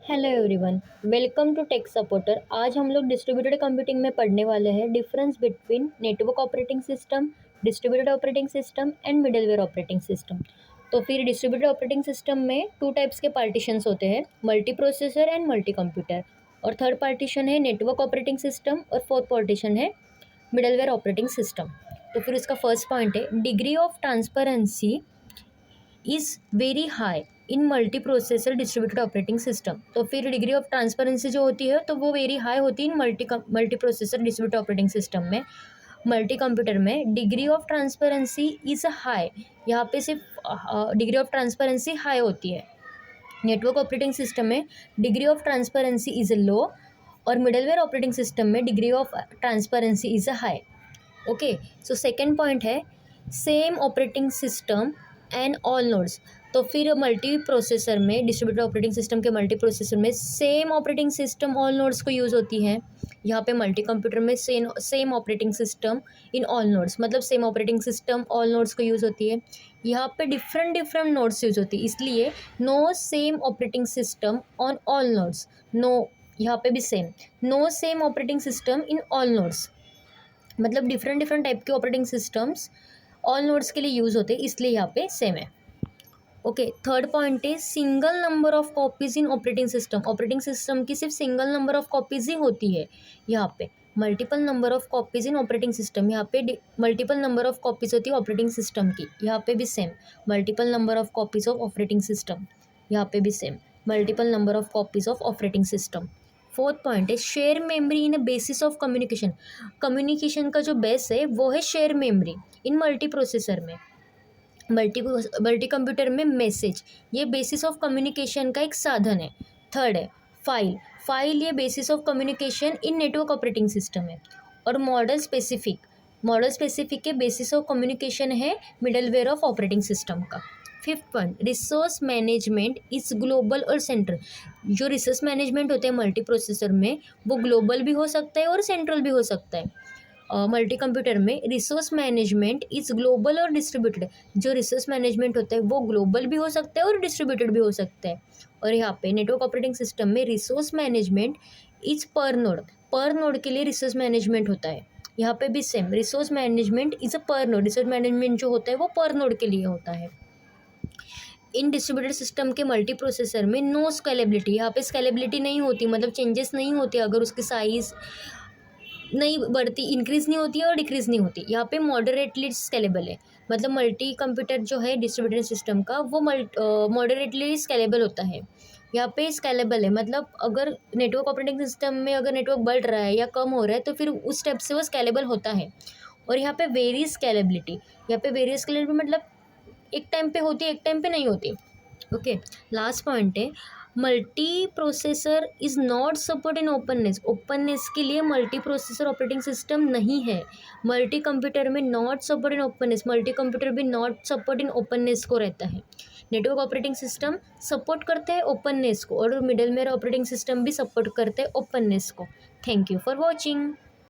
Hello everyone, welcome to tech supporter. आज हम लोग डिस्ट्रीब्यूटेड कंप्यूटिंग में पढ़ने वाले हैं difference between network operating system, distributed operating system and middleware operating system. तो फिर डिस्ट्रीब्यूटेड ऑपरेटिंग सिस्टम में टू टाइप्स के पार्टीशंस होते हैं, multi processor and multi computer. और थर्ड पार्टीशन है नेटवर्क ऑपरेटिंग सिस्टम और फोर्थ पार्टीशन है मिडलवेयर ऑपरेटिंग सिस्टम। तो फिर इसका फर्स्ट पॉइंट है degree of transparency is very high in multi processor distributed operating system. तो फिर डिग्री ऑफ ट्रांसपेरेंसी जो होती है तो वो वेरी हाई होती है in multi processor distributed operating system में। मल्टी कंप्यूटर में degree of transparency is high, यहाँ पे सिर्फ डिग्री ऑफ ट्रांसपेरेंसी हाई होती है। नेटवर्क ऑपरेटिंग सिस्टम में degree of transparency is low और मिडलवेयर ऑपरेटिंग सिस्टम में degree of transparency is high. Okay, so second point है same operating system and all nodes. तो फिर मल्टी प्रोसेसर में distributed operating system के multi processor में same operating system all nodes को use होती है। यहाँ पे मल्टी कंप्यूटर में same operating system in all nodes, मतलब same operating system all nodes को यूज़ होती है। यहाँ पे डिफरेंट डिफरेंट नोड्स यूज़ होती है, इसलिए no same operating system on all nodes. No, यहाँ पे भी same, no same operating system in all nodes, मतलब डिफरेंट डिफरेंट टाइप के ऑपरेटिंग सिस्टम्स ऑल नोड्स के लिए यूज़ होते हैं, इसलिए यहाँ पे सेम है। ओके, थर्ड पॉइंट है single number of copies in operating system. Operating system की सिर्फ सिंगल नंबर ऑफ कॉपीज़ ही होती है। यहाँ पे multiple number of copies in operating system, यहाँ पे मल्टीपल नंबर ऑफ कॉपीज़ होती है ऑपरेटिंग सिस्टम की। यहाँ पे भी same, multiple number of copies of operating system, यहाँ पे भी same, multiple number of copies of operating system. Fourth point है share memory in a basis of communication. Communication का जो बेस है वो है share memory in multi processor में। मल्टी कंप्यूटर में मैसेज, ये बेसिस ऑफ कम्युनिकेशन का एक साधन है। थर्ड है फाइल, फाइल ये basis of communication in network operating system है। और मॉडल स्पेसिफिक के बेसिस ऑफ कम्युनिकेशन है मिडलवेयर ऑफ ऑपरेटिंग सिस्टम का। Fifth point resource management is global और सेंट्रल। जो रिसोर्स मैनेजमेंट होते हैं मल्टी प्रोसेसर में वो ग्लोबल भी हो सकता है और सेंट्रल भी हो सकता है। मल्टी कंप्यूटर में रिसोर्स मैनेजमेंट इज़ ग्लोबल और डिस्ट्रीब्यूटेड। जो रिसोर्स मैनेजमेंट होता है वो ग्लोबल भी हो सकता है और डिस्ट्रीब्यूटेड भी हो सकता है। और यहाँ पे नेटवर्क ऑपरेटिंग सिस्टम में रिसोर्स मैनेजमेंट इज पर नोड के लिए रिसोर्स मैनेजमेंट होता है। यहाँ पे भी same, resource management is a पर नोड, रिसोर्स मैनेजमेंट जो होता है वो पर नोड के लिए होता है। इन डिस्ट्रीब्यूटेड सिस्टम के मल्टी प्रोसेसर में नो स्केलेबिलिटी, यहाँ पे स्केलेबिलिटी नहीं होती, मतलब चेंजेस नहीं होते अगर उसकी साइज़ नहीं बढ़ती, इंक्रीज़ नहीं होती है और डिक्रीज़ नहीं होती। यहाँ पे मॉडरेटली स्केलेबल है, मतलब मल्टी कंप्यूटर जो है डिस्ट्रीब्यूटेड सिस्टम का वो मॉडरेटली स्केलेबल होता है। यहाँ पे स्केलेबल है, मतलब अगर नेटवर्क ऑपरेटिंग सिस्टम में अगर नेटवर्क बढ़ रहा है या कम हो रहा है तो फिर उस स्टेप से वो स्केलेबल होता है। और यहाँ पे वेरी स्केलेबिलिटी, यहाँ पे वेरी स्केलेबिलिटी मतलब एक टाइम पे होती है एक टाइम पे नहीं होती। ओके, लास्ट पॉइंट है multi processor is not support in openness. Openness के लिए मल्टी प्रोसेसर ऑपरेटिंग सिस्टम नहीं है। मल्टी कंप्यूटर में not support in openness, multi computer भी नॉट सपोर्ट इन ओपननेस को रहता है। नेटवर्क ऑपरेटिंग सिस्टम सपोर्ट करते हैं ओपननेस को और मिडलवेयर ऑपरेटिंग सिस्टम भी सपोर्ट करते हैं ओपननेस को। Thank you for watching.